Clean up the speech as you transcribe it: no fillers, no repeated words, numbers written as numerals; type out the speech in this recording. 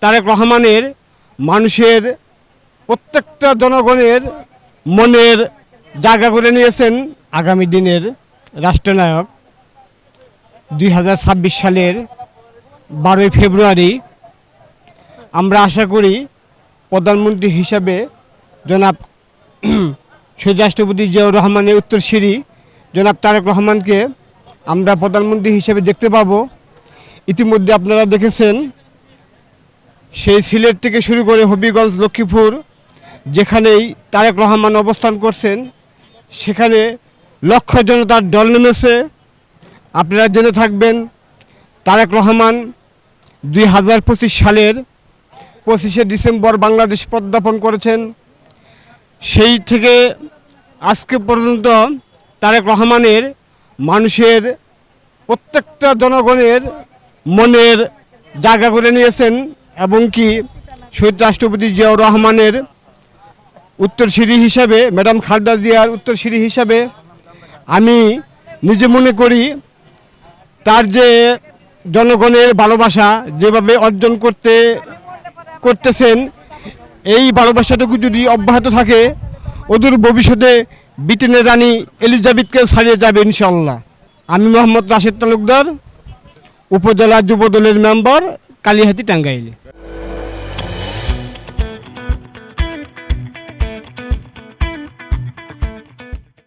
তারেক রহমানের মানুষের প্রত্যেকটা জনগণের মনের জায়গা করে নিয়েছেন আগামী দিনের রাষ্ট্রনায়ক। 2026 সালের 12ই ফেব্রুয়ারি আমরা আশা করি প্রধানমন্ত্রী হিসাবে জনাব শহীদ রাষ্ট্রপতি জিয়াউর রহমানের উত্তরসূরি জনাব তারেক রহমানকে আমরা প্রধানমন্ত্রী হিসেবে দেখতে পাব। ইতিমধ্যে আপনারা দেখেছেন সেই সিলেট থেকে শুরু করে হবিগঞ্জ, লক্ষ্মীপুর যেখানেই তারেক রহমান অবস্থান করছেন সেখানে লক্ষ জনতার ঢল নেমেছে। আপনারা জেনে থাকবেন তারেক রহমান 2025 সালের 25শে ডিসেম্বর বাংলাদেশ পদার্পণ করেছেন। সেই থেকে আজকে পর্যন্ত তারেক রহমানের মানুষের প্রত্যেকটা জনগণের মনের জায়গা করে নিয়েছেন এবং কি শহীদ রাষ্ট্রপতি জিয়াউর রহমানের উত্তরসূরি হিসাবে, ম্যাডাম খালেদা জিয়ার উত্তরসূরি হিসাবে আমি নিজে মনে করি তার যে জনগণের ভালোবাসা যেভাবে অর্জন করতেছেন এই ভালোবাসাটুকু যদি অব্যাহত থাকে অদূর ভবিষ্যতে ব্রিটেনের রানী এলিজাবেথকে ছাড়িয়ে যাবে ইনশাল্লাহ। আমি মোহাম্মদ রাশেদ তালুকদার, উপজেলা যুবদলের মেম্বার, কালিহাতী, টাঙ্গাইল।